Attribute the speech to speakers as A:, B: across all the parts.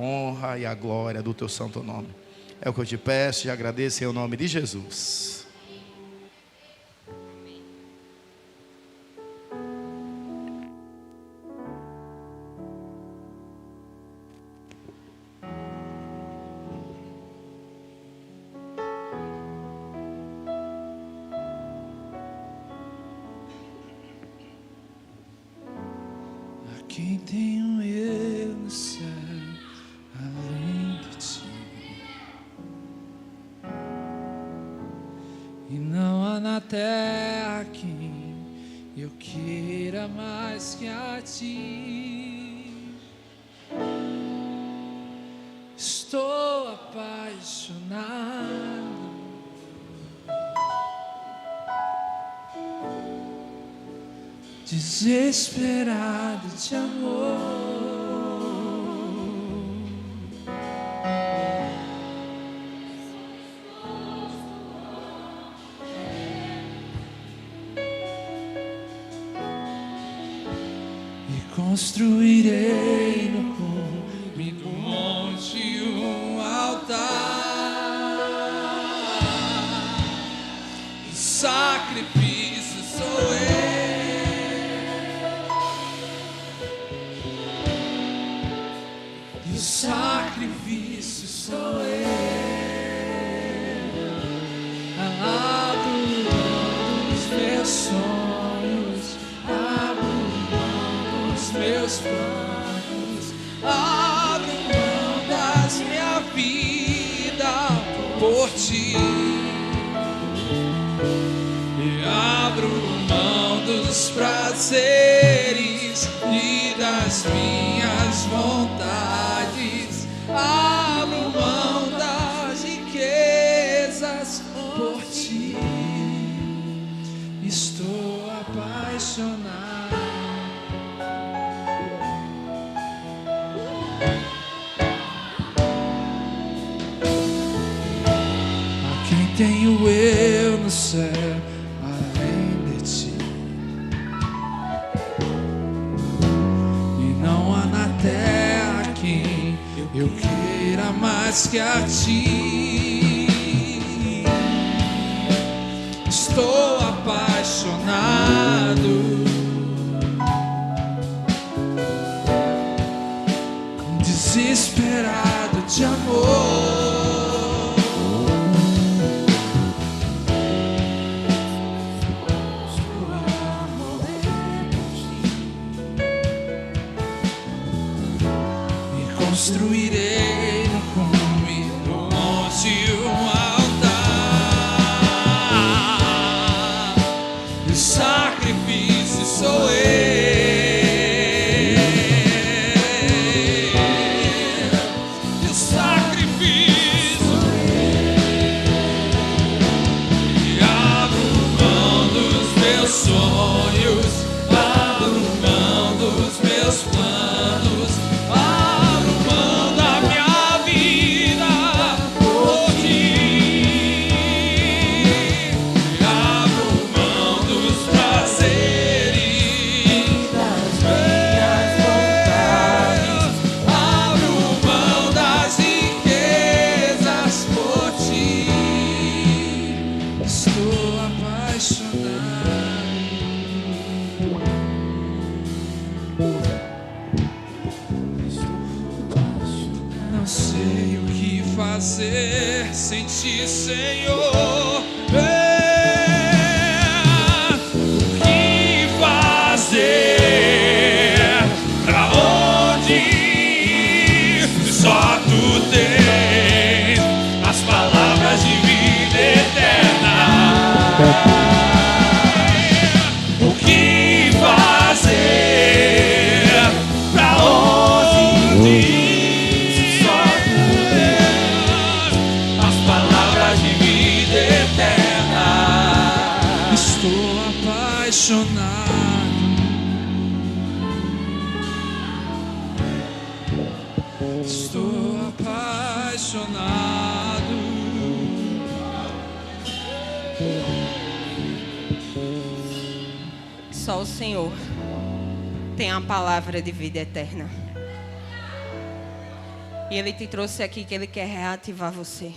A: honra e a glória do teu santo nome. É o que eu te peço e agradeço em nome de Jesus.
B: Quem tenho eu no céu, além de ti? E não há na terra quem eu queira mais que a ti. Estou apaixonado, desesperado de amor. E construirei no cume do monte um altar. O sacrifício sou eu. O sacrifício sou eu, abro mão dos meus sonhos, abro mão dos meus planos, abro mão da minha vida por ti, e abro mão dos prazeres e das minhas vontades, abro mão das riquezas por ti. Estou apaixonado. A quem tenho eu no céu, além de ti? Não há na terra quem eu queira mais que a ti. Estou apaixonado, desesperado de amor. Construirei no cume do monte um altar. E o sacrifício sou eu. E o sacrifício e abro mão dos meus sonhos, abro mão dos meus planos, abro mão da minha vida por ti, e abro mão dos prazeres das minhas vontades, abro mão das riquezas por ti. Estou apaixonado. Não sei o que fazer sem ti, Senhor. O que fazer? Pra onde ir? Só tu tens as palavras de vida eterna. O que fazer? Pra onde ir? Estou apaixonado. Estou apaixonado.
C: Só o Senhor tem a palavra de vida eterna. E Ele te trouxe aqui que Ele quer reativar você.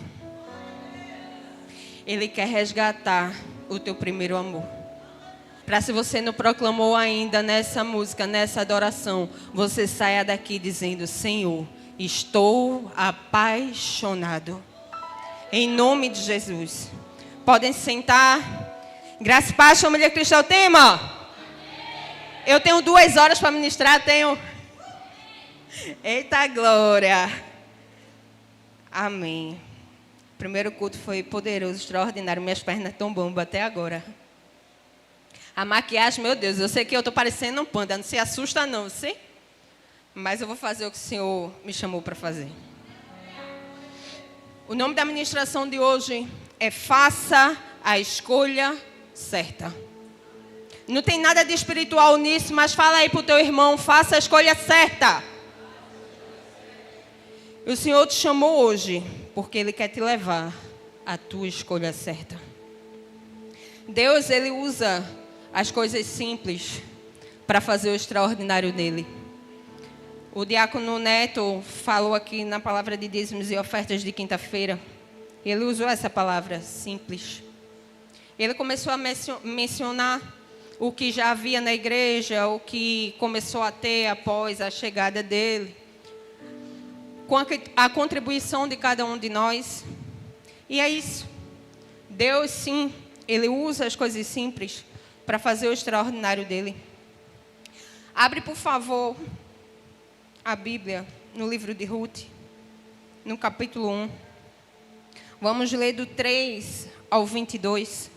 C: Ele quer resgatar o teu primeiro amor. Para se você não proclamou ainda nessa música, nessa adoração, você saia daqui dizendo: Senhor, estou apaixonado. Em nome de Jesus. Podem sentar. Graça e paz, família cristã. O tema? Eu tenho 2 horas para ministrar, tenho. Eita glória. Amém. O primeiro culto foi poderoso, extraordinário. Minhas pernas estão bombas até agora. A maquiagem, meu Deus, eu sei que eu estou parecendo um panda. Não se assusta não, sim? Mas eu vou fazer o que o Senhor me chamou para fazer. O nome da ministração de hoje é Faça a Escolha Certa. Não tem nada de espiritual nisso, mas fala aí para o teu irmão: faça a escolha certa. O Senhor te chamou hoje porque Ele quer te levar à tua escolha certa. Deus, Ele usa as coisas simples para fazer o extraordinário dele. O diácono Neto falou aqui na palavra de dízimos e ofertas de quinta-feira. Ele usou essa palavra, simples. Ele começou a mencionar o que já havia na igreja, o que começou a ter após a chegada dele, com a contribuição de cada um de nós. E é isso. Deus, sim, Ele usa as coisas simples para fazer o extraordinário dele. Abre, por favor, a Bíblia no livro de Ruth, no capítulo 1. Vamos ler do 3 ao 22.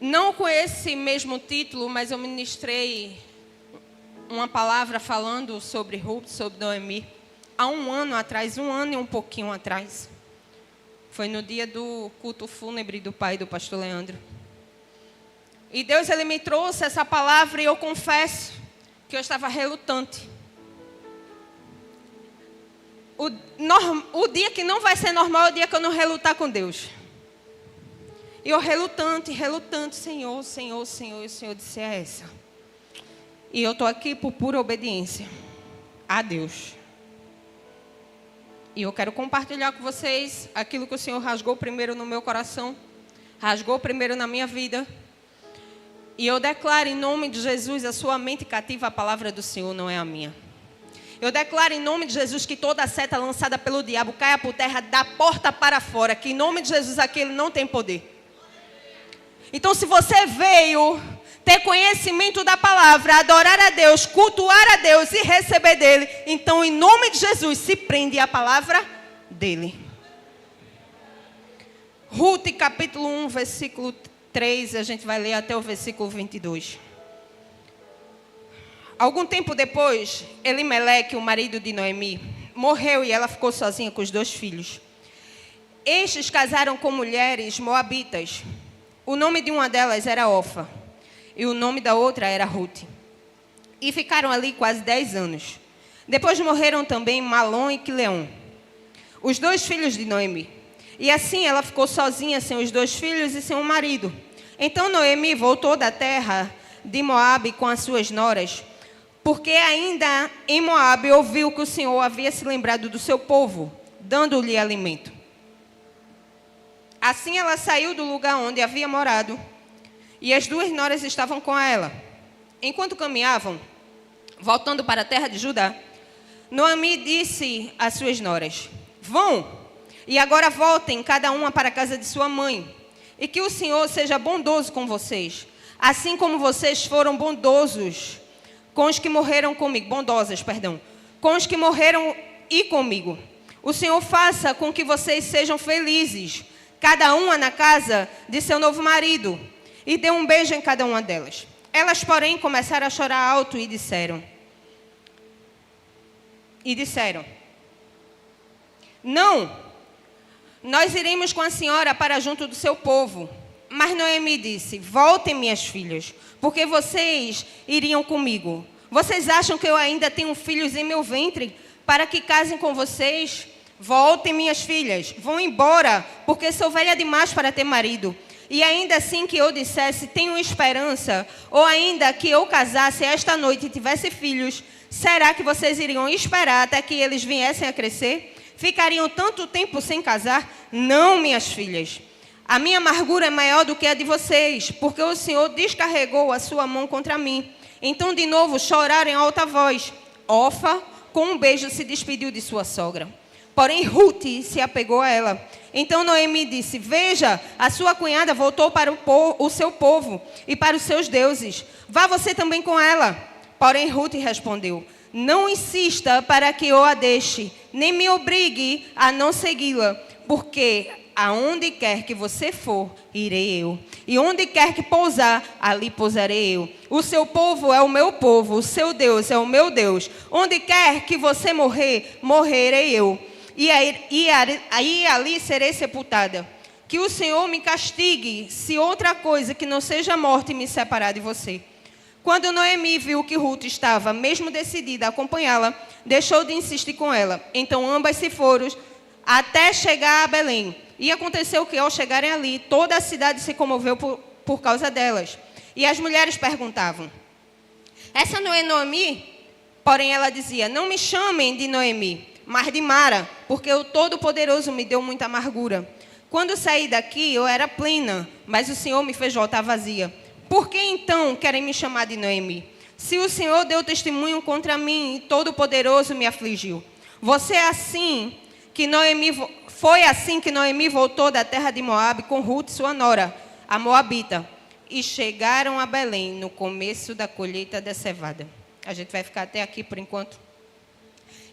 C: Não com esse mesmo título, mas eu ministrei uma palavra falando sobre Ruth, sobre Noemi, há 1 ano atrás, 1 ano e um pouquinho atrás. Foi no dia do culto fúnebre do pai do pastor Leandro. E Deus, Ele me trouxe essa palavra e eu confesso que eu estava relutante. O dia que não vai ser normal é o dia que eu não relutar com Deus. E eu relutante, Senhor, Senhor, Senhor. E o Senhor disse: é essa. E eu estou aqui por pura obediência a Deus. E eu quero compartilhar com vocês aquilo que o Senhor rasgou primeiro no meu coração, rasgou primeiro na minha vida. E eu declaro em nome de Jesus: a sua mente cativa a palavra do Senhor, não é a minha. Eu declaro em nome de Jesus que toda seta lançada pelo diabo caia por terra da porta para fora, que em nome de Jesus aqui ele não tem poder. Então, se você veio ter conhecimento da palavra, adorar a Deus, cultuar a Deus e receber dele, então em nome de Jesus se prende à palavra dele. Ruth capítulo 1, versículo 3, a gente vai ler até o versículo 22. Algum tempo depois, Elimeleque, o marido de Noemi, morreu e ela ficou sozinha com os 2 filhos. Estes casaram com mulheres moabitas. O nome de uma delas era Orfa e o nome da outra era Ruth. E ficaram ali quase 10 anos. Depois morreram também Malom e Quileon, os 2 filhos de Noemi. E assim ela ficou sozinha, sem os 2 filhos e sem o marido. Então Noemi voltou da terra de Moabe com as suas noras, porque ainda em Moabe ouviu que o Senhor havia se lembrado do seu povo, dando-lhe alimento. Assim ela saiu do lugar onde havia morado, e as 2 noras estavam com ela. Enquanto caminhavam, voltando para a terra de Judá, Noemi disse às suas noras: vão, e agora voltem cada uma para a casa de sua mãe, e que o Senhor seja bondoso com vocês, assim como vocês foram bondosos com os que morreram comigo, bondosas, perdão, com os que morreram e comigo. O Senhor faça com que vocês sejam felizes, cada uma na casa de seu novo marido, e dê um beijo em cada uma delas. Elas, porém, começaram a chorar alto e disseram: não, nós iremos com a senhora para junto do seu povo. Mas Noemi disse: voltem, minhas filhas, porque vocês iriam comigo. Vocês acham que eu ainda tenho filhos em meu ventre para que casem com vocês? Voltem, minhas filhas, vão embora, porque sou velha demais para ter marido. E ainda assim que eu dissesse, tenho esperança, ou ainda que eu casasse esta noite e tivesse filhos, Será que vocês iriam esperar até que eles viessem a crescer? Ficariam tanto tempo sem casar? Não, minhas filhas. A minha amargura é maior do que a de vocês, porque o Senhor descarregou a sua mão contra mim. Então, de novo, choraram em alta voz. Orfa, com um beijo, se despediu de sua sogra. Porém, Ruth se apegou a ela. Então Noemi disse: veja, a sua cunhada voltou para o seu povo e para os seus deuses. Vá você também com ela. Porém, Ruth respondeu: não insista para que eu a deixe, nem me obrigue a não segui-la, porque aonde quer que você for, irei eu. E onde quer que pousar, ali pousarei eu. O seu povo é o meu povo, o seu Deus é o meu Deus. Onde quer que você morrer, morrerei eu. E ali serei sepultada. Que o Senhor me castigue, se outra coisa que não seja a morte me separar de você. Quando Noemi viu que Ruth estava mesmo decidida a acompanhá-la, deixou de insistir com ela. Então ambas se foram até chegar a Belém. E aconteceu que, ao chegarem ali, toda a cidade se comoveu por causa delas. E as mulheres perguntavam: essa não é Noemi? Porém ela dizia: não me chamem de Noemi, mas de Mara, porque o Todo-Poderoso me deu muita amargura. Quando saí daqui, eu era plena, mas o Senhor me fez voltar vazia. Por que então querem me chamar de Noemi? Se o Senhor deu testemunho contra mim e Todo-Poderoso me afligiu. Foi assim que Noemi voltou da terra de Moabe com Ruth, sua nora, a moabita. E chegaram a Belém no começo da colheita da cevada. A gente vai ficar até aqui por enquanto.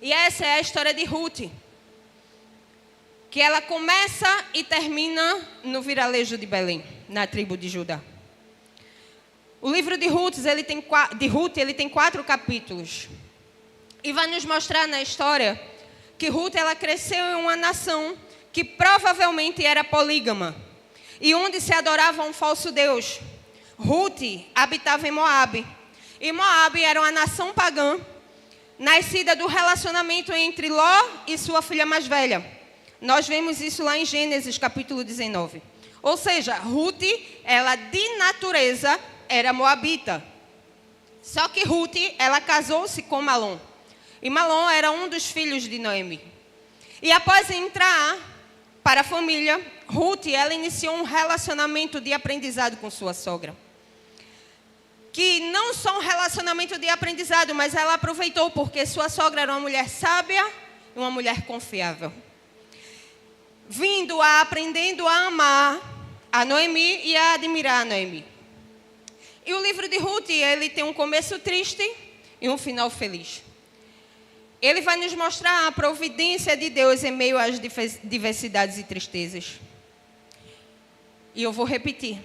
C: E essa é a história de Ruth, que ela começa e termina no vilarejo de Belém, na tribo de Judá. O livro de Ruth, ele tem 4 capítulos. E vai nos mostrar na história que Ruth, ela cresceu em uma nação que provavelmente era polígama e onde se adorava um falso deus. Ruth habitava em Moabe. E Moabe era uma nação pagã, nascida do relacionamento entre Ló e sua filha mais velha. Nós vemos isso lá em Gênesis, capítulo 19. Ou seja, Ruth, ela de natureza era moabita. Só que Ruth, ela casou-se com Malom. E Malom era um dos filhos de Noemi. E após entrar para a família, Ruth, ela iniciou um relacionamento de aprendizado com sua sogra. Que não só um relacionamento de aprendizado, mas ela aproveitou porque sua sogra era uma mulher sábia e uma mulher confiável. Aprendendo a amar a Noemi e a admirar a Noemi. E o livro de Ruth, ele tem um começo triste e um final feliz. Ele vai nos mostrar a providência de Deus em meio às diversidades e tristezas. E eu vou repetir,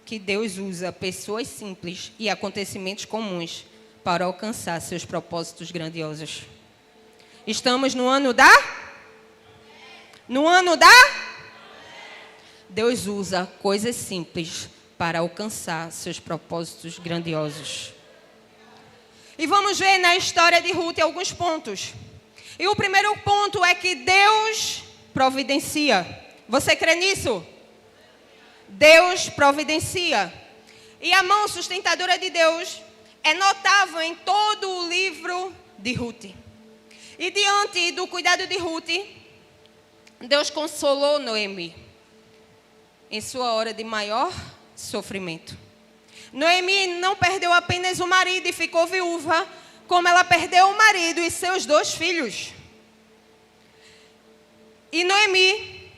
C: que Deus usa pessoas simples e acontecimentos comuns para alcançar seus propósitos grandiosos. Estamos no ano da? No ano da? Deus usa coisas simples para alcançar seus propósitos grandiosos. E vamos ver na história de Ruth alguns pontos. E o primeiro ponto é que Deus providencia. Você crê nisso? Deus providencia. E a mão sustentadora de Deus é notável em todo o livro de Ruth. E diante do cuidado de Ruth, Deus consolou Noemi em sua hora de maior sofrimento. Noemi não perdeu apenas o marido e ficou viúva, como ela perdeu o marido e seus 2 filhos. E Noemi,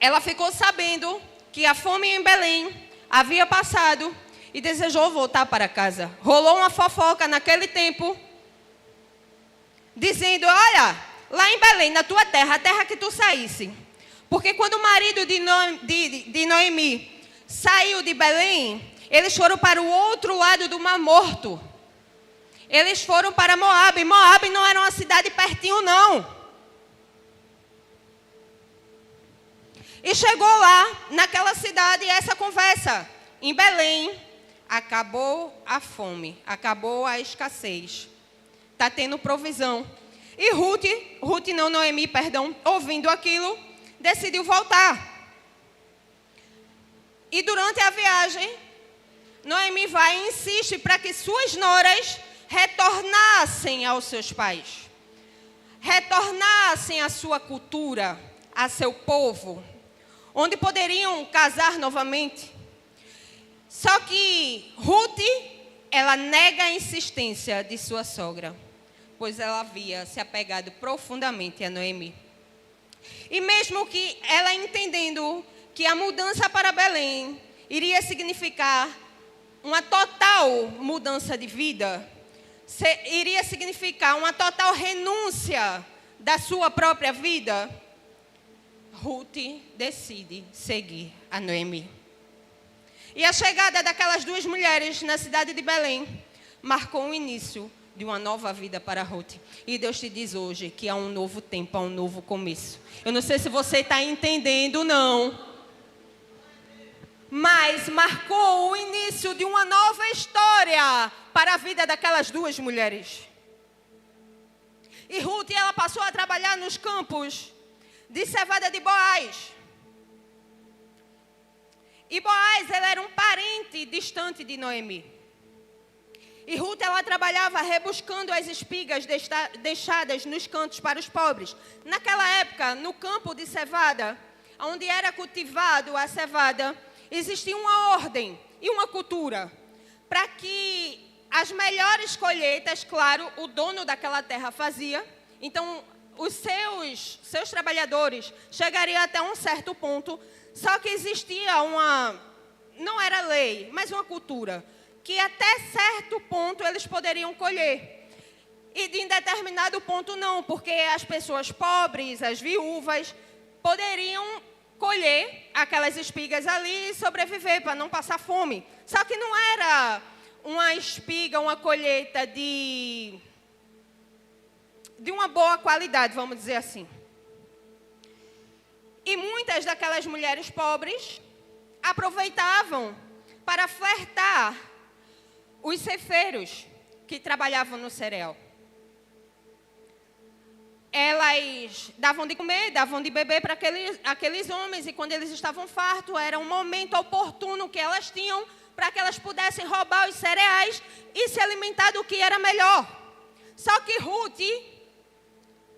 C: ela ficou sabendo que a fome em Belém havia passado e desejou voltar para casa. Rolou uma fofoca naquele tempo, dizendo: olha, lá em Belém, na tua terra, a terra que tu saísse. Porque quando o marido de Noemi saiu de Belém, eles foram para o outro lado do Mar Morto. Eles foram para Moabe. Moabe não era uma cidade pertinho, não. E chegou lá, naquela cidade, essa conversa. Em Belém, acabou a fome, acabou a escassez. Está tendo provisão. E Noemi, ouvindo aquilo, decidiu voltar. E durante a viagem, Noemi vai e insiste para que suas noras retornassem aos seus pais, retornassem à sua cultura, a seu povo, onde poderiam casar novamente. Só que Ruth, ela nega a insistência de sua sogra, pois ela havia se apegado profundamente a Noemi. E mesmo que ela entendendo que a mudança para Belém iria significar uma total mudança de vida, iria significar uma total renúncia da sua própria vida, Ruth decide seguir a Noemi. E a chegada daquelas duas mulheres na cidade de Belém marcou o início de uma nova vida para Ruth. E Deus te diz hoje que há um novo tempo, há um novo começo. Eu não sei se você está entendendo, não. Mas marcou o início de uma nova história para a vida daquelas duas mulheres. E Ruth, ela passou a trabalhar nos campos de cevada de Boaz. E Boaz, ele era um parente distante de Noemi. E Ruth, ela trabalhava rebuscando as espigas deixadas nos cantos para os pobres. Naquela época, no campo de cevada, onde era cultivado a cevada, existia uma ordem e uma cultura para que as melhores colheitas, claro, o dono daquela terra fazia. Então, os seus trabalhadores chegariam até um certo ponto, só que existia não era lei, mas uma cultura, que até certo ponto eles poderiam colher. E de determinado ponto não, porque as pessoas pobres, as viúvas, poderiam colher aquelas espigas ali e sobreviver para não passar fome. Só que não era uma espiga, uma colheita de uma boa qualidade, vamos dizer assim. E muitas daquelas mulheres pobres aproveitavam para flertar os ceifeiros que trabalhavam no cereal. Elas davam de comer, davam de beber para aqueles homens, e quando eles estavam fartos, era um momento oportuno que elas tinham para que elas pudessem roubar os cereais e se alimentar do que era melhor. Só que Ruth,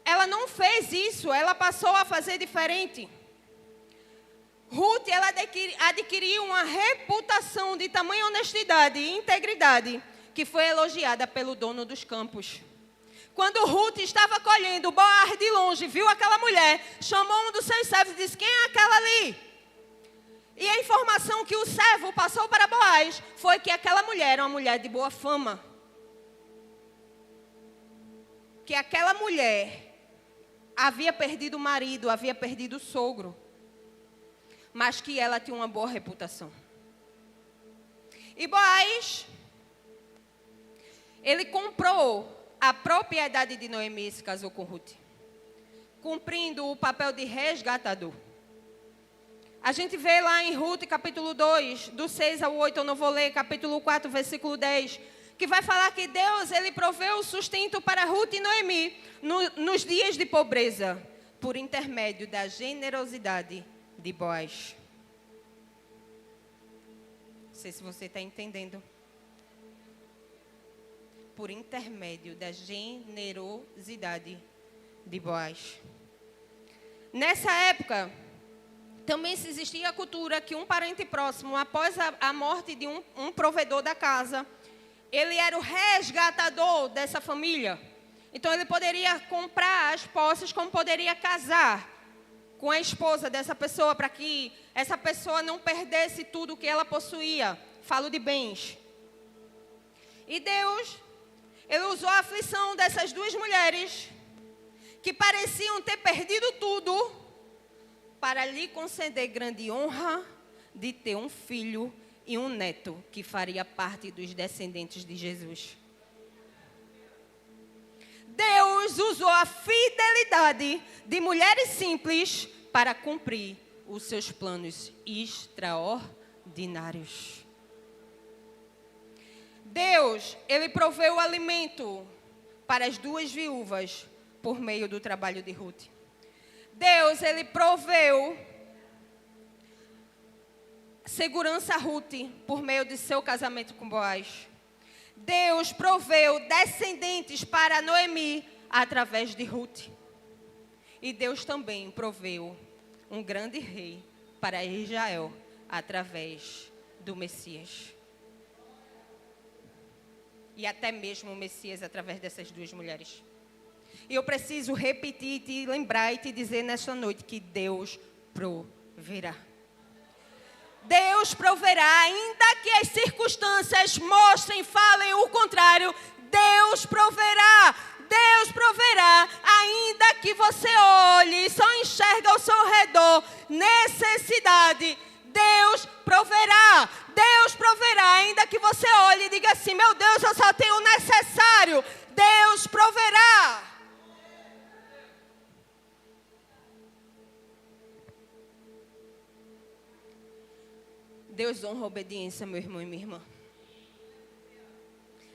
C: ela não fez isso, ela passou a fazer diferente. Ruth, ela adquiriu uma reputação de tamanha honestidade e integridade que foi elogiada pelo dono dos campos. Quando Ruth estava colhendo, Boaz de longe viu aquela mulher, chamou um dos seus servos e disse: quem é aquela ali? E a informação que o servo passou para Boaz foi que aquela mulher era uma mulher de boa fama. Que aquela mulher havia perdido o marido, havia perdido o sogro, mas que ela tinha uma boa reputação. E Boaz, ele comprou a propriedade de Noemi e se casou com Ruth, cumprindo o papel de resgatador. A gente vê lá em Ruth, capítulo 2, do 6 ao 8, eu não vou ler, capítulo 4, versículo 10, que vai falar que Deus, ele proveu o sustento para Ruth e Noemi nos dias de pobreza, por intermédio da generosidade de Boaz. Não sei se você está entendendo. Por intermédio da generosidade de Boaz. Nessa época, também se existia a cultura que um parente próximo, após a morte de um provedor da casa, ele era o resgatador dessa família. Então, ele poderia comprar as posses, como poderia casar com a esposa dessa pessoa, para que essa pessoa não perdesse tudo que ela possuía. Falo de bens. E Deus, ele usou a aflição dessas duas mulheres, que pareciam ter perdido tudo, para lhe conceder grande honra de ter um filho e um neto, que faria parte dos descendentes de Jesus. Deus usou a fidelidade de mulheres simples para cumprir os seus planos extraordinários. Deus, ele proveu o alimento para as duas viúvas por meio do trabalho de Ruth. Deus, ele proveu segurança a Ruth por meio de seu casamento com Boaz. Deus proveu descendentes para Noemi através de Ruth. E Deus também proveu um grande rei para Israel através do Messias. E até mesmo o Messias através dessas duas mulheres. E eu preciso repetir, te lembrar e te dizer nesta noite que Deus proverá. Deus proverá, ainda que as circunstâncias mostrem, falem o contrário, Deus proverá. Deus proverá, ainda que você olhe e só enxerga ao seu redor necessidade. Deus proverá. Deus proverá, ainda que você olhe e diga assim, meu Deus, eu só tenho o necessário. Deus proverá. Deus honra a obediência, meu irmão e minha irmã.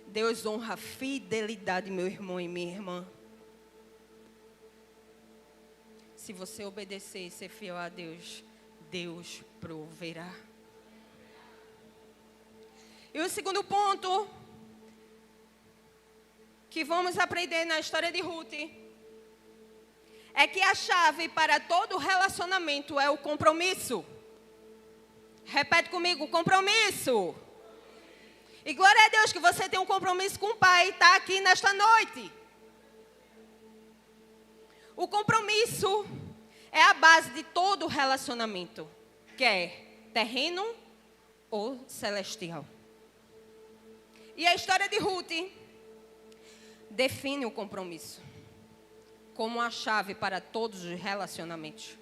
C: Deus honra a fidelidade, meu irmão e minha irmã. Se você obedecer e ser fiel a Deus, Deus proverá. E o segundo ponto que vamos aprender na história de Ruth é que a chave para todo relacionamento é o compromisso. Repete comigo, compromisso. E glória a Deus que você tem um compromisso com o Pai e está aqui nesta noite. O compromisso é a base de todo relacionamento, quer terreno ou celestial. E a história de Ruth define o compromisso como a chave para todos os relacionamentos.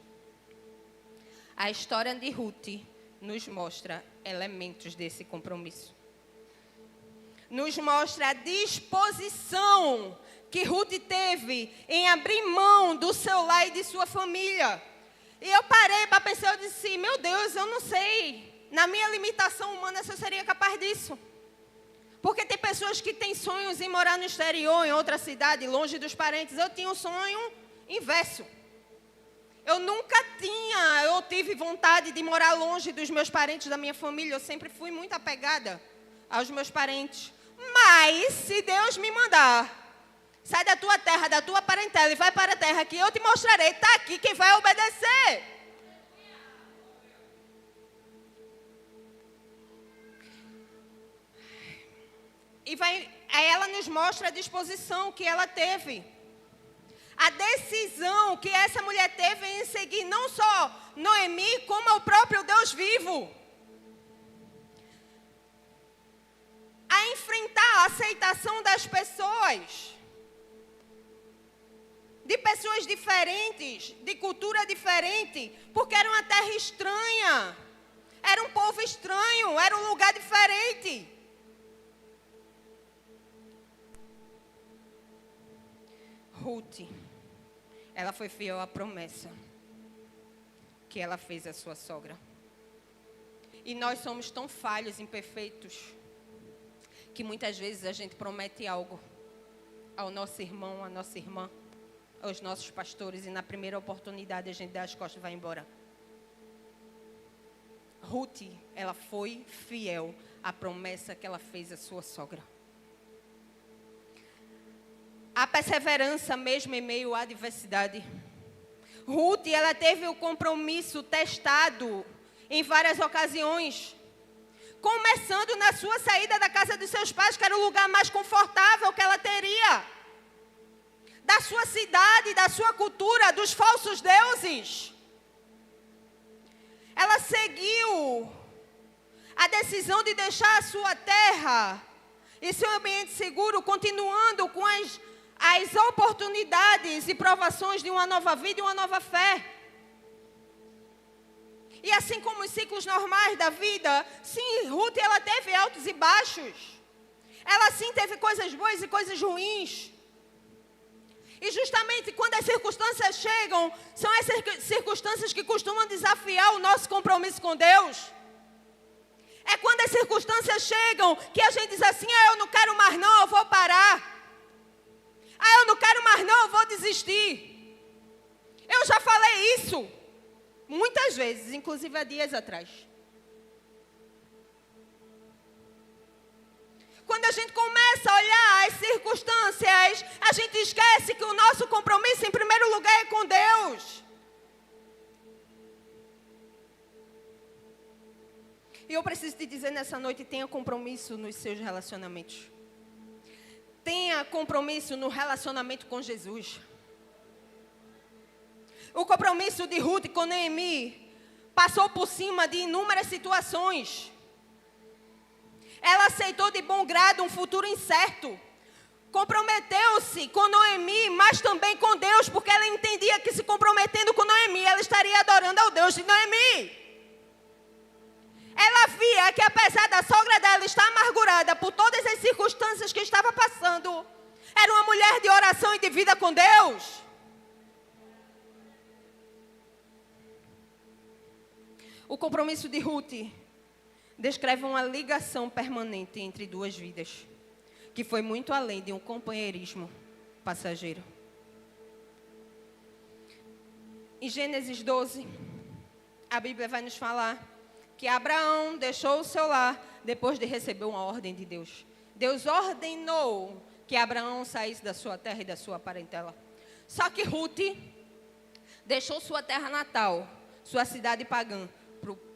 C: A história de Ruth nos mostra elementos desse compromisso. Nos mostra a disposição que Ruth teve em abrir mão do seu lar e de sua família. E eu parei para pensar, eu disse, meu Deus, eu não sei, na minha limitação humana, se eu seria capaz disso. Porque tem pessoas que têm sonhos em morar no exterior, em outra cidade, longe dos parentes. Eu tinha um sonho inverso. Eu tive vontade de morar longe dos meus parentes, da minha família. Eu sempre fui muito apegada aos meus parentes. Mas, se Deus me mandar, sai da tua terra, da tua parentela e vai para a terra que eu te mostrarei, está aqui quem vai obedecer. Aí ela nos mostra a disposição que ela teve. A decisão que essa mulher teve em seguir não só Noemi, como ao próprio Deus vivo. A enfrentar a aceitação das pessoas. De pessoas diferentes, de cultura diferente. Porque era uma terra estranha. Era um povo estranho, era um lugar diferente. Ruth, ela foi fiel à promessa que ela fez à sua sogra. E nós somos tão falhos, imperfeitos, que muitas vezes a gente promete algo ao nosso irmão, à nossa irmã, aos nossos pastores, e na primeira oportunidade a gente dá as costas e vai embora. Ruth, ela foi fiel à promessa que ela fez à sua sogra. A perseverança mesmo em meio à adversidade. Ruth, ela teve o compromisso testado em várias ocasiões. Começando na sua saída da casa dos seus pais, que era o lugar mais confortável que ela teria. Da sua cidade, da sua cultura, dos falsos deuses. Ela seguiu a decisão de deixar a sua terra e seu ambiente seguro, continuando com as oportunidades e provações de uma nova vida e uma nova fé. E assim como os ciclos normais da vida, sim, Ruth, ela teve altos e baixos. Ela sim teve coisas boas e coisas ruins. E justamente quando as circunstâncias chegam, são essas circunstâncias que costumam desafiar o nosso compromisso com Deus. É quando as circunstâncias chegam que a gente diz assim, eu não quero mais não, eu vou parar. Eu não quero mais não, eu vou desistir. Eu já falei isso muitas vezes, inclusive há dias atrás. Quando a gente começa a olhar as circunstâncias, a gente esquece que o nosso compromisso, em primeiro lugar, é com Deus. E eu preciso te dizer nessa noite, tenha compromisso nos seus relacionamentos. Tenha compromisso no relacionamento com Jesus. O compromisso de Ruth com Noemi passou por cima de inúmeras situações. Ela aceitou de bom grado um futuro incerto. Comprometeu-se com Noemi, mas também com Deus, porque ela entendia que se comprometendo com Noemi, ela estaria adorando ao Deus de Noemi. Ela via que apesar da sogra dela estar amargurada por todas as circunstâncias que estava passando, era uma mulher de oração e de vida com Deus. O compromisso de Ruth descreve uma ligação permanente entre duas vidas, que foi muito além de um companheirismo passageiro. Em Gênesis 12, a Bíblia vai nos falar que Abraão deixou o seu lar depois de receber uma ordem de Deus. Deus ordenou que Abraão saísse da sua terra e da sua parentela. Só que Ruth deixou sua terra natal, sua cidade pagã,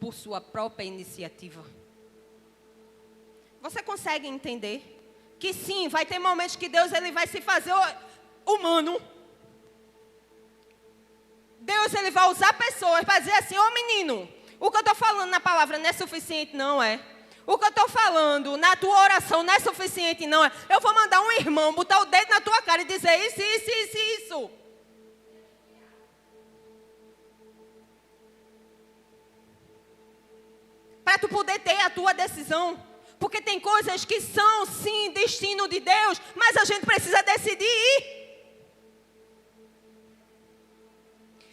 C: por sua própria iniciativa. Você consegue entender que sim, vai ter momentos que Deus ele vai se fazer humano. Deus ele vai usar pessoas para dizer assim, ô menino, o que eu estou falando na palavra não é suficiente, não é? O que eu estou falando na tua oração não é suficiente, não é? Eu vou mandar um irmão botar o dedo na tua cara e dizer isso. Para tu poder ter a tua decisão. Porque tem coisas que são, sim, destino de Deus, mas a gente precisa decidir ir.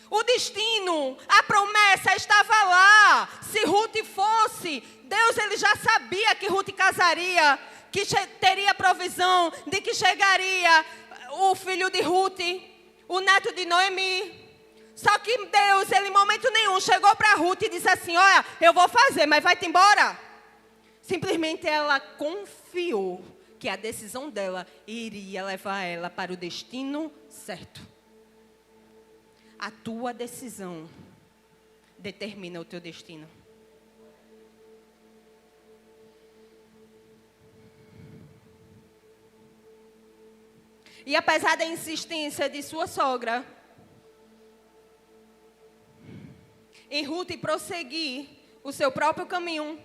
C: O destino, a promessa estava lá. Se Ruth fosse, Deus ele já sabia que Ruth casaria, que teria provisão, de que chegaria o filho de Ruth, o neto de Noemi. Só que Deus, ele em momento nenhum, chegou para Ruth e disse assim, olha, eu vou fazer, mas vai-te embora. Simplesmente ela confiou que a decisão dela iria levar ela para o destino certo. A tua decisão determina o teu destino. E apesar da insistência de sua sogra em Ruth prosseguir o seu próprio caminho,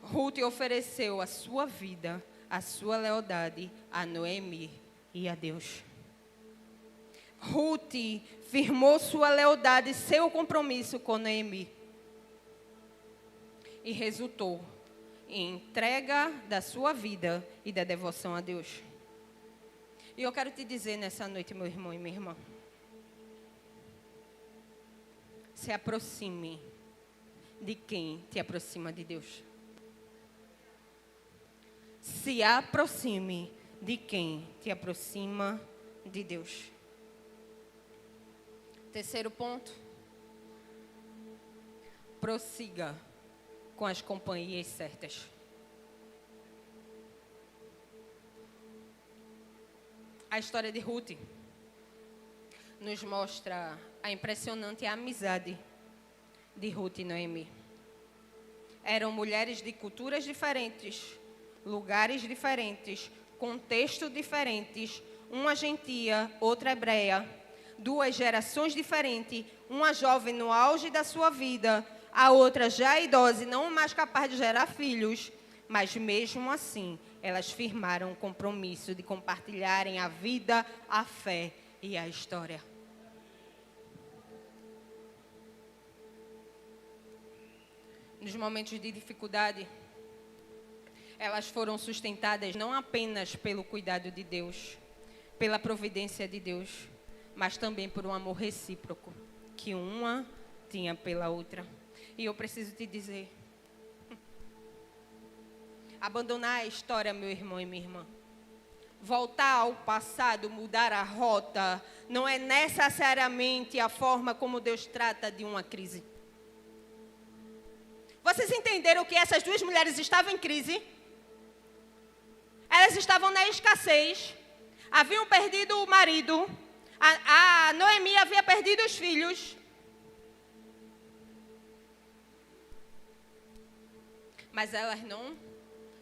C: Ruth ofereceu a sua vida, a sua lealdade a Noemi e a Deus. Ruth firmou sua lealdade, seu compromisso com Noemi. E resultou em entrega da sua vida e da devoção a Deus. E eu quero te dizer nessa noite, meu irmão e minha irmã, se aproxime de quem te aproxima de Deus. Se aproxime de quem te aproxima de Deus. Terceiro ponto. Prossiga com as companhias certas. A história de Ruth nos mostra a impressionante amizade de Ruth e Noemi. Eram mulheres de culturas diferentes, lugares diferentes, contextos diferentes, uma gentia, outra hebreia, duas gerações diferentes, uma jovem no auge da sua vida, a outra já idosa e não mais capaz de gerar filhos, mas mesmo assim, elas firmaram um compromisso de compartilharem a vida, a fé e a história. Nos momentos de dificuldade, elas foram sustentadas não apenas pelo cuidado de Deus, pela providência de Deus, mas também por um amor recíproco que uma tinha pela outra. E eu preciso te dizer, abandonar a história, meu irmão e minha irmã, voltar ao passado, mudar a rota, não é necessariamente a forma como Deus trata de uma crise. Vocês entenderam que essas duas mulheres estavam em crise? Elas estavam na escassez, haviam perdido o marido, a Noemi havia perdido os filhos. Mas elas não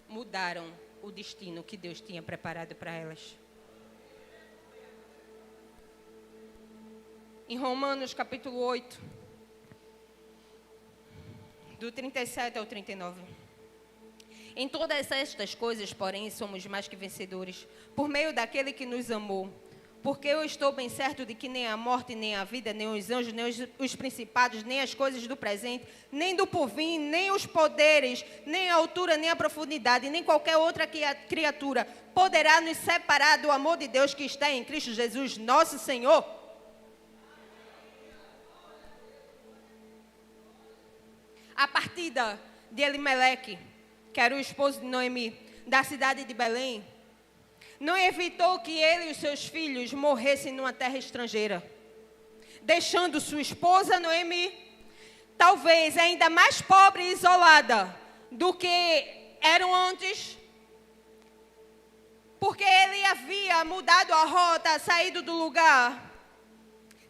C: mudaram o destino que Deus tinha preparado para elas. Em Romanos capítulo 8, do 37 ao 39. Em todas estas coisas, porém, somos mais que vencedores, por meio daquele que nos amou. Porque eu estou bem certo de que nem a morte, nem a vida, nem os anjos, nem os principados, nem as coisas do presente, nem do porvir, nem os poderes, nem a altura, nem a profundidade, nem qualquer outra criatura poderá nos separar do amor de Deus que está em Cristo Jesus, nosso Senhor. A partida de Elimeleque, que era o esposo de Noemi, da cidade de Belém, não evitou que ele e os seus filhos morressem numa terra estrangeira, deixando sua esposa Noemi, talvez ainda mais pobre e isolada do que eram antes, porque ele havia mudado a rota, saído do lugar,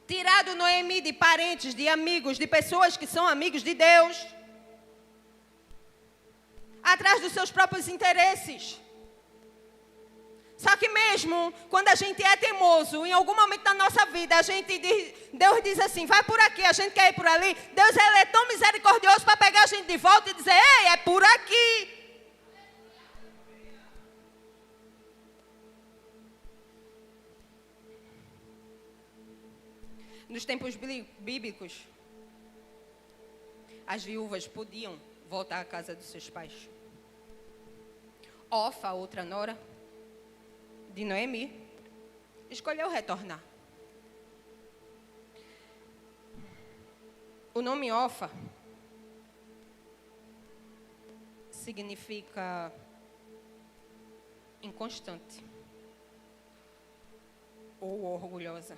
C: tirado Noemi de parentes, de amigos, de pessoas que são amigos de Deus, atrás dos seus próprios interesses. Só que mesmo quando a gente é teimoso, em algum momento da nossa vida, Deus diz assim, vai por aqui, a gente quer ir por ali. Deus ele é tão misericordioso para pegar a gente de volta e dizer, ei, é por aqui. Nos tempos bíblicos, as viúvas podiam voltar à casa dos seus pais. Orfa, outra nora de Noemi, escolheu retornar. O nome Orfa significa inconstante ou orgulhosa.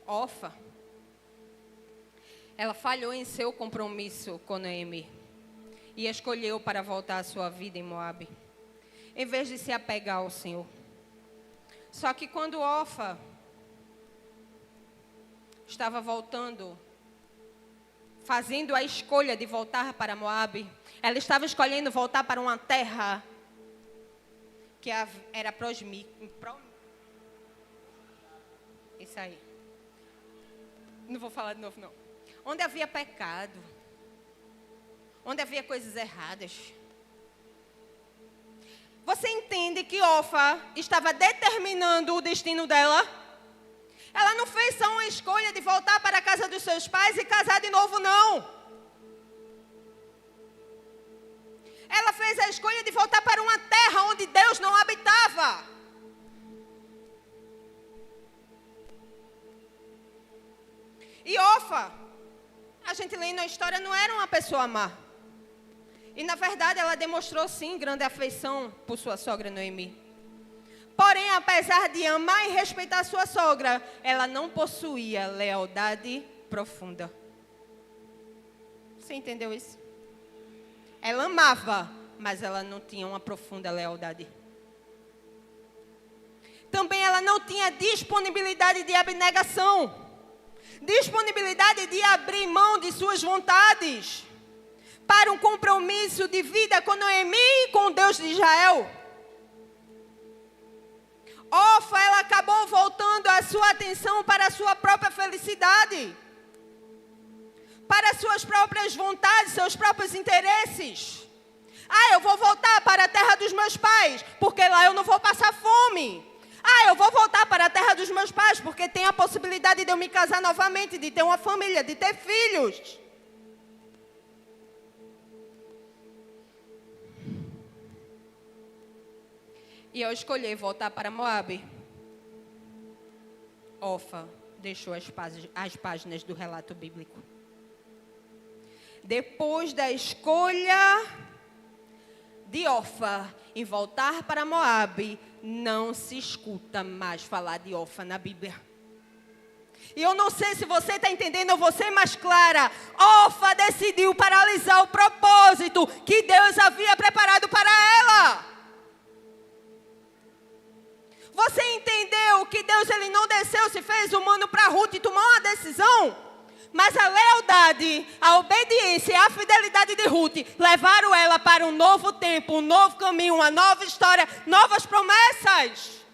C: Orfa, ela falhou em seu compromisso com Noemi e escolheu para voltar à sua vida em Moabe, em vez de se apegar ao Senhor. Só que quando Orfa estava voltando, fazendo a escolha de voltar para Moabe, ela estava escolhendo voltar para uma terra que era isso aí. Não vou falar de novo, não. Onde havia pecado, onde havia coisas erradas. Você entende que Orfa estava determinando o destino dela? Ela não fez só uma escolha de voltar para a casa dos seus pais e casar de novo, não. Ela fez a escolha de voltar para uma terra onde Deus não habitava. E Orfa, a gente lendo a história, não era uma pessoa má. E na verdade ela demonstrou sim grande afeição por sua sogra Noemi. Porém, apesar de amar e respeitar sua sogra, ela não possuía lealdade profunda. Você entendeu isso? Ela amava, mas ela não tinha uma profunda lealdade. Também ela não tinha disponibilidade de abnegação. Disponibilidade de abrir mão de suas vontades para um compromisso de vida com Noemi e com o Deus de Israel. Orfa, ela acabou voltando a sua atenção para a sua própria felicidade, para suas próprias vontades, seus próprios interesses. Eu vou voltar para a terra dos meus pais, porque lá eu não vou passar fome. Eu vou voltar para a terra dos meus pais, porque tem a possibilidade de eu me casar novamente, de ter uma família, de ter filhos. E ao escolher voltar para Moabe, Orfa deixou as páginas do relato bíblico. Depois da escolha de Orfa em voltar para Moabe, não se escuta mais falar de Orfa na Bíblia. E eu não sei se você está entendendo, eu vou ser mais clara. Orfa decidiu paralisar o propósito que Deus havia preparado para ela. Você entendeu que Deus ele não desceu, se fez humano para Ruth e tomou uma decisão? Mas a lealdade, a obediência e a fidelidade de Ruth levaram ela para um novo tempo, um novo caminho, uma nova história, novas promessas.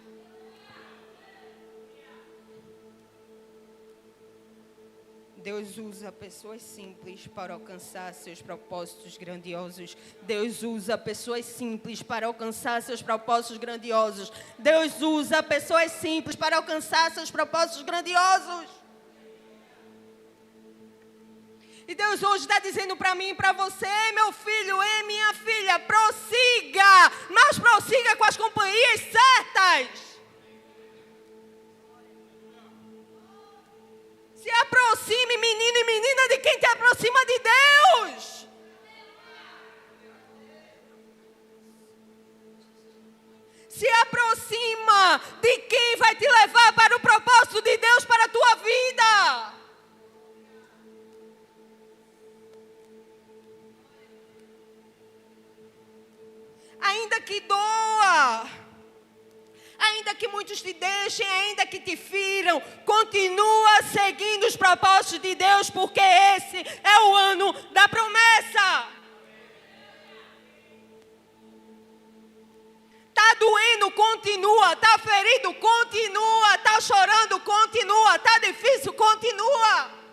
C: Deus usa pessoas simples para alcançar seus propósitos grandiosos. Deus usa pessoas simples para alcançar seus propósitos grandiosos. Deus usa pessoas simples para alcançar seus propósitos grandiosos. E Deus hoje está dizendo para mim e para você, meu filho e minha filha, prossiga, mas prossiga com as companhias certas. Se aproxime, menino e menina, de quem te aproxima de Deus. Se aproxima de quem vai te levar para o propósito de Deus para a tua vida. Ainda que doa, ainda que muitos te deixem, ainda que te firam, continua seguindo os propósitos de Deus, porque esse é o ano da promessa. Está doendo, continua. Está ferido, continua. Está chorando, continua. Está difícil, continua.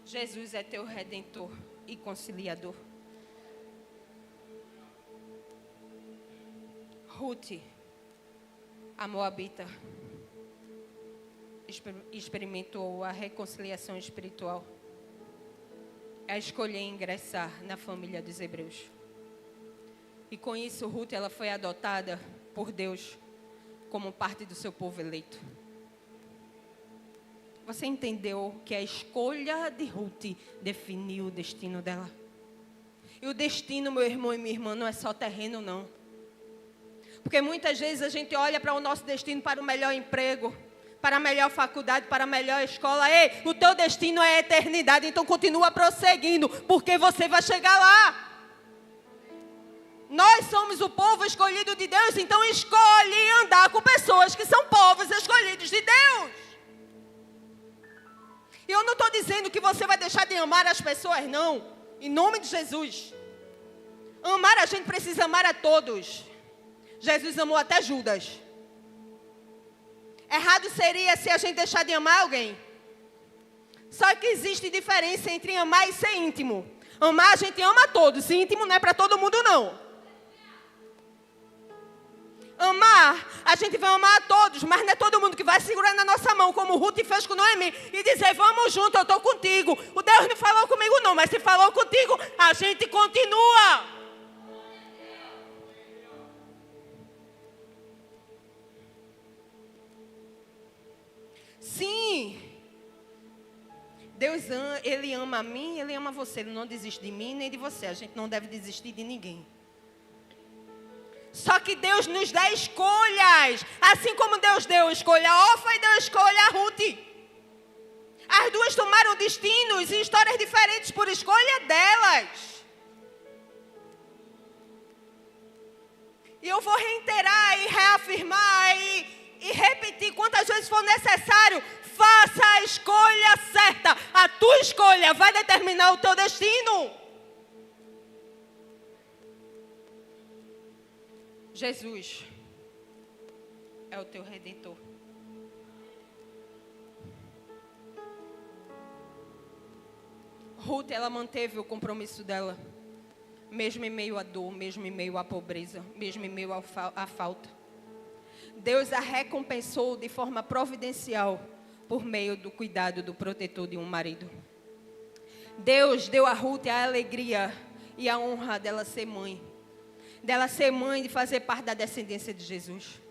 C: Jesus é teu redentor e conciliador. Ruth, a moabita, experimentou a reconciliação espiritual. A escolher ingressar na família dos hebreus. E com isso, Ruth ela foi adotada por Deus como parte do seu povo eleito. Você entendeu que a escolha de Ruth definiu o destino dela? E o destino, meu irmão e minha irmã, não é só terreno, não. Porque muitas vezes a gente olha para o nosso destino, para o melhor emprego, para a melhor faculdade, para a melhor escola. Ei, o teu destino é a eternidade, então continua prosseguindo, porque você vai chegar lá. Nós somos o povo escolhido de Deus, então escolhe andar com pessoas que são povos escolhidos de Deus. E eu não estou dizendo que você vai deixar de amar as pessoas, não. Em nome de Jesus. Amar, a gente precisa amar a todos. Jesus amou até Judas. Errado seria se a gente deixar de amar alguém. Só que existe diferença entre amar e ser íntimo. Amar, a gente ama a todos. Íntimo não é para todo mundo, não. Amar, a gente vai amar a todos, mas não é todo mundo que vai segurar na nossa mão, como Ruth fez com Noemi, e dizer, vamos junto, eu estou contigo. O Deus não falou comigo não, mas se falou contigo, a gente continua. Sim, Deus ele ama a mim, ele ama você, ele não desiste de mim nem de você, a gente não deve desistir de ninguém. Só que Deus nos dá escolhas. Assim como Deus deu escolha a Orfa e deu escolha a Ruth. As duas tomaram destinos e histórias diferentes por escolha delas. E eu vou reiterar e reafirmar e repetir quantas vezes for necessário. Faça a escolha certa. A tua escolha vai determinar o teu destino. Jesus é o teu redentor. Ruth, ela manteve o compromisso dela, mesmo em meio à dor, mesmo em meio à pobreza, mesmo em meio à falta. Deus a recompensou de forma providencial por meio do cuidado do protetor de um marido. Deus deu a Ruth a alegria e a honra dela ser mãe. Dela ser mãe, de fazer parte da descendência de Jesus.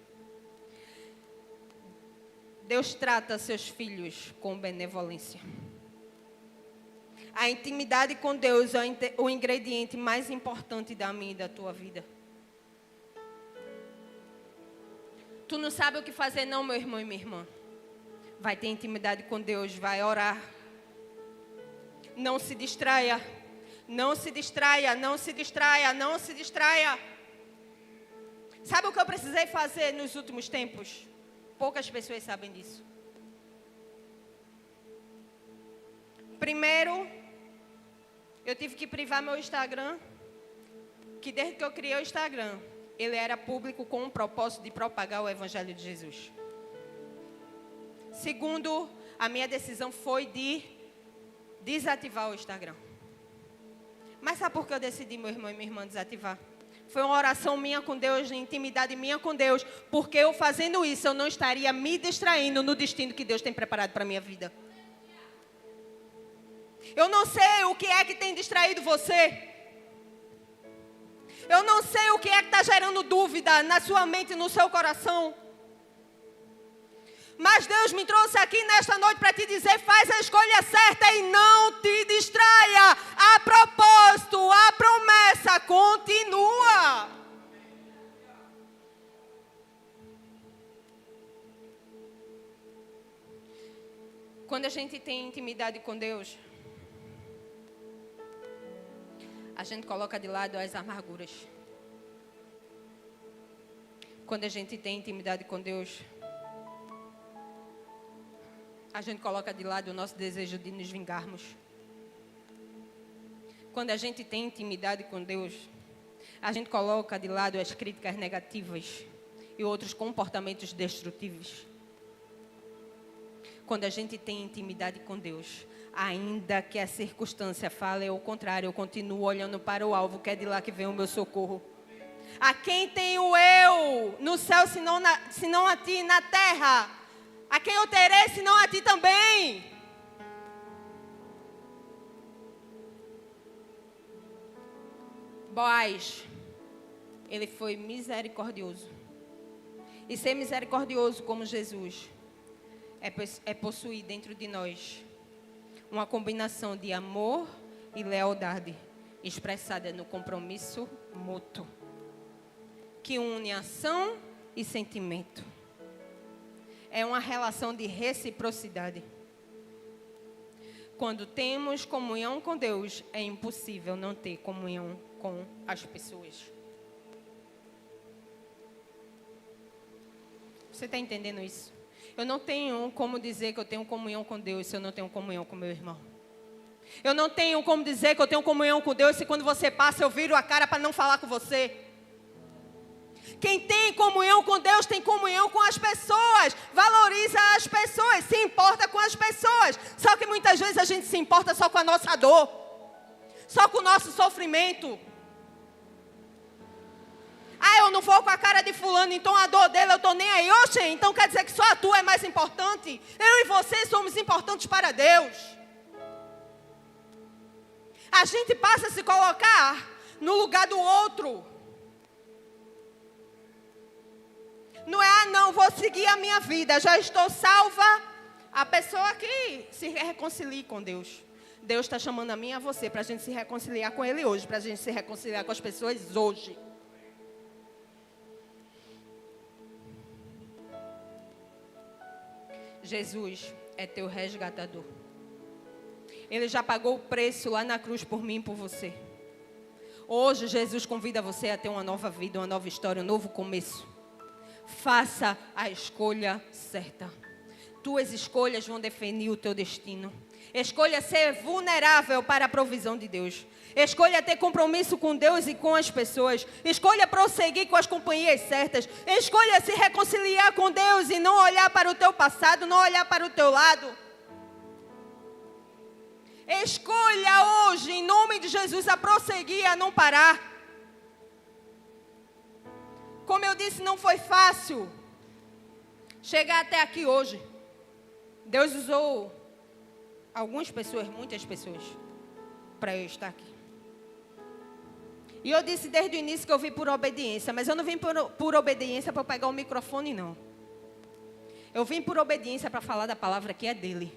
C: Deus trata seus filhos com benevolência. A intimidade com Deus é o ingrediente mais importante da minha e da tua vida. Tu não sabe o que fazer não, meu irmão e minha irmã. Vai ter intimidade com Deus, vai orar. Não se distraia. Não se distraia, não se distraia, não se distraia. Sabe o que eu precisei fazer nos últimos tempos? Poucas pessoas sabem disso. Primeiro, eu tive que privar meu Instagram, que desde que eu criei o Instagram, ele era público com o propósito de propagar o Evangelho de Jesus. Segundo, a minha decisão foi de desativar o Instagram. Mas sabe por que eu decidi, meu irmão e minha irmã, desativar? Foi uma oração minha com Deus, intimidade minha com Deus, porque eu fazendo isso, eu não estaria me distraindo no destino que Deus tem preparado para a minha vida. Eu não sei o que é que tem distraído você. Eu não sei o que é que está gerando dúvida na sua mente e no seu coração. Mas Deus me trouxe aqui nesta noite para te dizer, faz a escolha certa e não te distraia. A propósito, a promessa continua. Quando a gente tem intimidade com Deus, a gente coloca de lado as amarguras. Quando a gente tem intimidade com Deus, a gente coloca de lado o nosso desejo de nos vingarmos. Quando a gente tem intimidade com Deus, a gente coloca de lado as críticas negativas e outros comportamentos destrutivos. Quando a gente tem intimidade com Deus, ainda que a circunstância fale ao contrário, eu continuo olhando para o alvo, que é de lá que vem o meu socorro. A quem tenho eu no céu, senão a ti, na terra? A quem eu terei, senão a ti também? Boaz, ele foi misericordioso. E ser misericordioso como Jesus é possuir dentro de nós uma combinação de amor e lealdade, expressada no compromisso mútuo, que une ação e sentimento. É uma relação de reciprocidade. Quando temos comunhão com Deus, é impossível não ter comunhão com as pessoas. Você está entendendo isso? Eu não tenho como dizer que eu tenho comunhão com Deus se eu não tenho comunhão com meu irmão. Eu não tenho como dizer que eu tenho comunhão com Deus se quando você passa eu viro a cara para não falar com você. Quem tem comunhão com Deus tem comunhão com as pessoas. Valoriza as pessoas, se importa com as pessoas. Só que muitas vezes a gente se importa só com a nossa dor, só com o nosso sofrimento. Ah, eu não vou com a cara de fulano, então a dor dele eu estou nem aí. Oxe, então quer dizer que só a tua é mais importante? Eu e você somos importantes para Deus. A gente passa a se colocar no lugar do outro. Não é, não, vou seguir a minha vida, já estou salva. A pessoa que se reconcilie com Deus. Deus está chamando a mim e a você para a gente se reconciliar com Ele hoje, para a gente se reconciliar com as pessoas hoje. Jesus é teu resgatador. Ele já pagou o preço lá na cruz por mim e por você. Hoje Jesus convida você a ter uma nova vida, uma nova história, um novo começo. Faça a escolha certa. Tuas escolhas vão definir o teu destino. Escolha ser vulnerável para a provisão de Deus. Escolha ter compromisso com Deus e com as pessoas. Escolha prosseguir com as companhias certas. Escolha se reconciliar com Deus e não olhar para o teu passado, não olhar para o teu lado. Escolha hoje, em nome de Jesus, a prosseguir, a não parar. Como eu disse, não foi fácil chegar até aqui hoje. Deus usou algumas pessoas, muitas pessoas, para eu estar aqui. E eu disse desde o início que eu vim por obediência, mas eu não vim por obediência para pegar o microfone, não. Eu vim por obediência para falar da palavra que é dele.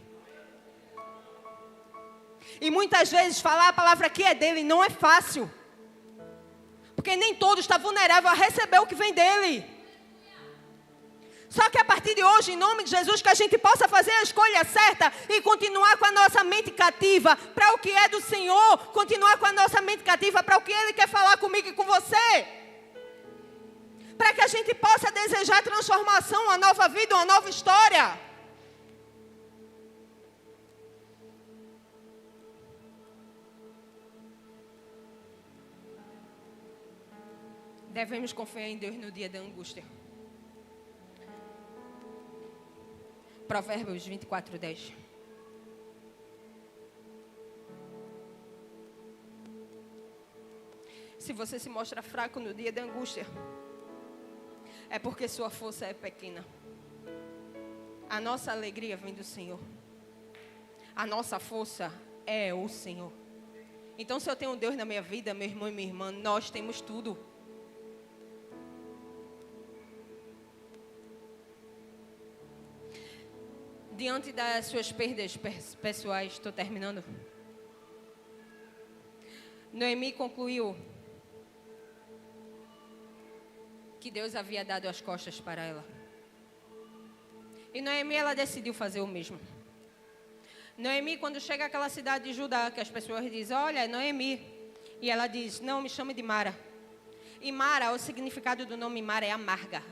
C: E muitas vezes falar a palavra que é dele não é fácil. Porque nem todo está vulnerável a receber o que vem dele. Só que a partir de hoje, em nome de Jesus, que a gente possa fazer a escolha certa e continuar com a nossa mente cativa para o que é do Senhor. Continuar com a nossa mente cativa para o que Ele quer falar comigo e com você. Para que a gente possa desejar transformação, uma nova vida, uma nova história. Devemos confiar em Deus no dia da angústia. Provérbios 24:10. Se você se mostra fraco no dia da angústia, é porque sua força é pequena. A nossa alegria vem do Senhor. A nossa força é o Senhor. Então, se eu tenho Deus na minha vida, meu irmão e minha irmã, nós temos tudo. Diante das suas perdas pessoais, estou terminando. Noemi concluiu que Deus havia dado as costas para ela. E Noemi, ela decidiu fazer o mesmo. Noemi, quando chega àquela cidade de Judá, que as pessoas dizem, olha, é Noemi. E ela diz, não, me chame de Mara. E Mara, o significado do nome Mara é amarga.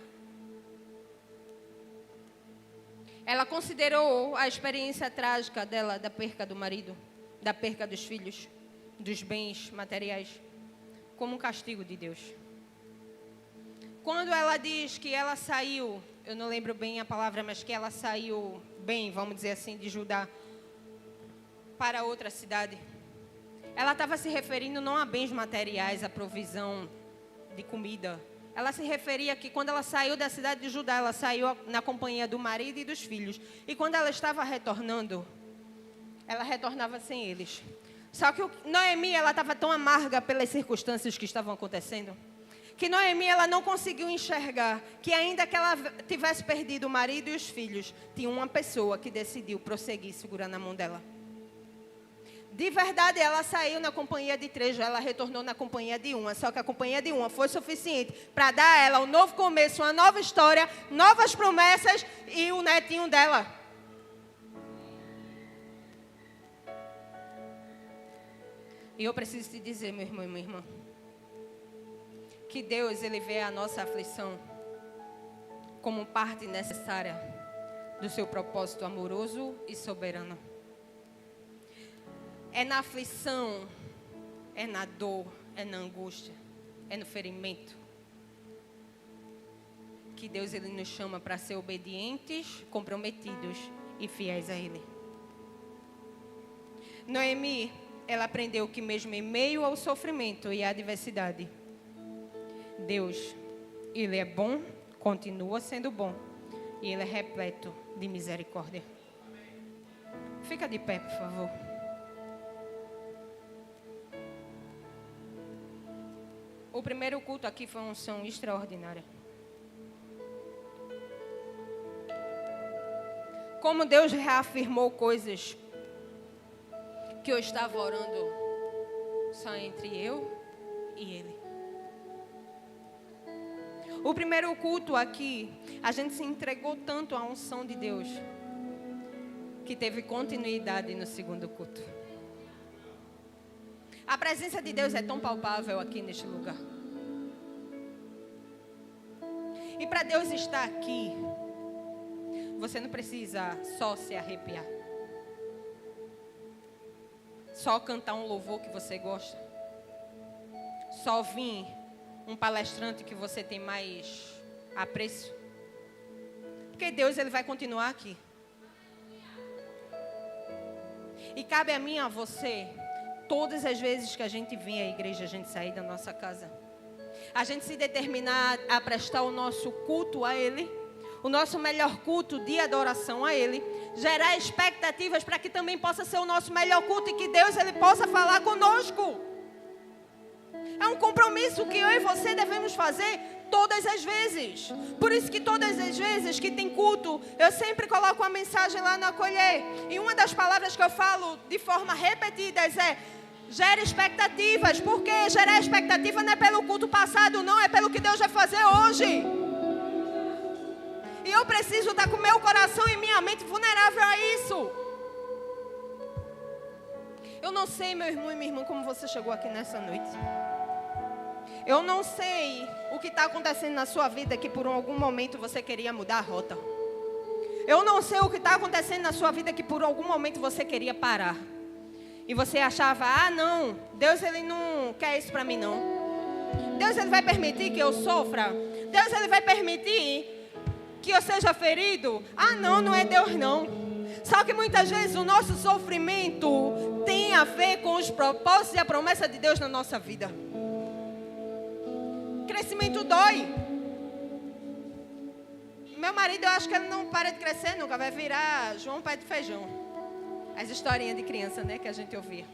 C: Ela considerou a experiência trágica dela, da perca do marido, da perca dos filhos, dos bens materiais, como um castigo de Deus. Quando ela diz que ela saiu, eu não lembro bem a palavra, mas que ela saiu bem, vamos dizer assim, de Judá, para outra cidade, ela estava se referindo não a bens materiais, a provisão de comida. Ela se referia que quando ela saiu da cidade de Judá, ela saiu na companhia do marido e dos filhos. E quando ela estava retornando, ela retornava sem eles. Só que Noemi, ela estava tão amarga pelas circunstâncias que estavam acontecendo, que Noemi, ela não conseguiu enxergar que ainda que ela tivesse perdido o marido e os filhos, tinha uma pessoa que decidiu prosseguir segurando a mão dela. De verdade, ela saiu na companhia de 3, ela retornou na companhia de uma. Só que a companhia de uma foi suficiente para dar a ela um novo começo, uma nova história, novas promessas e o netinho dela. E eu preciso te dizer, meu irmão e minha irmã, que Deus, Ele vê a nossa aflição como parte necessária do seu propósito amoroso e soberano. É na aflição, é na dor, é na angústia, é no ferimento que Deus, Ele nos chama para ser obedientes, comprometidos e fiéis a Ele. Noemi, ela aprendeu que mesmo em meio ao sofrimento e à adversidade, Deus, Ele é bom, continua sendo bom e Ele é repleto de misericórdia. Fica de pé, por favor. O primeiro culto aqui foi uma unção extraordinária. Como Deus reafirmou coisas que eu estava orando só entre eu e Ele. O primeiro culto aqui, a gente se entregou tanto à unção de Deus, que teve continuidade no segundo culto. A presença de Deus é tão palpável aqui neste lugar. E para Deus estar aqui, você não precisa só se arrepiar. Só cantar um louvor que você gosta. Só vir um palestrante que você tem mais apreço. Porque Deus, Ele vai continuar aqui. E cabe a mim e a você, todas as vezes que a gente vem à igreja, a gente sair da nossa casa, a gente se determinar a prestar o nosso culto a Ele, o nosso melhor culto de adoração a Ele, gerar expectativas para que também possa ser o nosso melhor culto e que Deus, Ele possa falar conosco. É um compromisso que eu e você devemos fazer Todas as vezes. Por isso que todas as vezes que tem culto, eu sempre coloco uma mensagem lá no Acolher. E uma das palavras que eu falo de forma repetida é: gere expectativas. Porque gerar expectativa não é pelo culto passado, não. É pelo que Deus vai fazer hoje. E eu preciso estar com o meu coração e minha mente vulnerável a isso. Eu não sei, meu irmão e minha irmã, como você chegou aqui nessa noite. Eu não sei o que está acontecendo na sua vida que por algum momento você queria mudar a rota. Eu não sei o que está acontecendo na sua vida que por algum momento você queria parar. E você achava: ah, não, Deus ele não quer isso para mim, não. Deus ele vai permitir que eu sofra. Deus ele vai permitir que eu seja ferido. Ah, não, não é Deus, não. Só que muitas vezes o nosso sofrimento tem a ver com os propósitos e a promessa de Deus na nossa vida. Crescimento dói. Meu marido, eu acho que ele não para de crescer nunca. Vai virar João Pé de Feijão. As historinhas de criança, né, que a gente ouvia.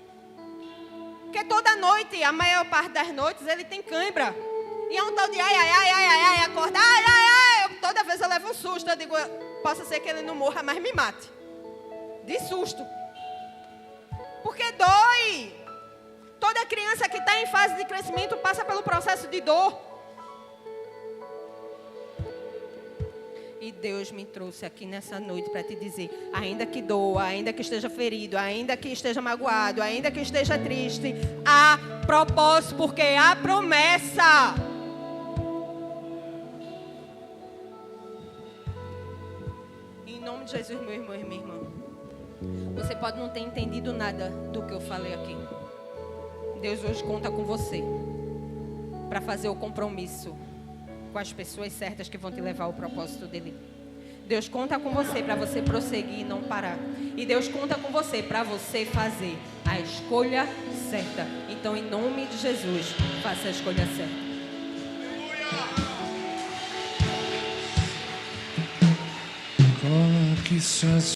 C: Porque toda noite, a maior parte das noites, ele tem cãibra. E é um tal de ai, acorda, ai. Toda vez eu levo um susto. Eu digo: possa ser que ele não morra, mas me mate. De susto. Porque dói. Toda criança que está em fase de crescimento passa pelo processo de dor. E Deus me trouxe aqui nessa noite para te dizer: ainda que doa, ainda que esteja ferido, ainda que esteja magoado, ainda que esteja triste, há propósito, porque há promessa. Em nome de Jesus, meu irmão e minha irmã. Você pode não ter entendido nada do que eu falei aqui. Deus hoje conta com você para fazer o compromisso com as pessoas certas que vão te levar ao propósito dele. Deus conta com você para você prosseguir e não parar. E Deus conta com você para você fazer a escolha certa. Então, em nome de Jesus, faça a escolha certa.
B: Coloque suas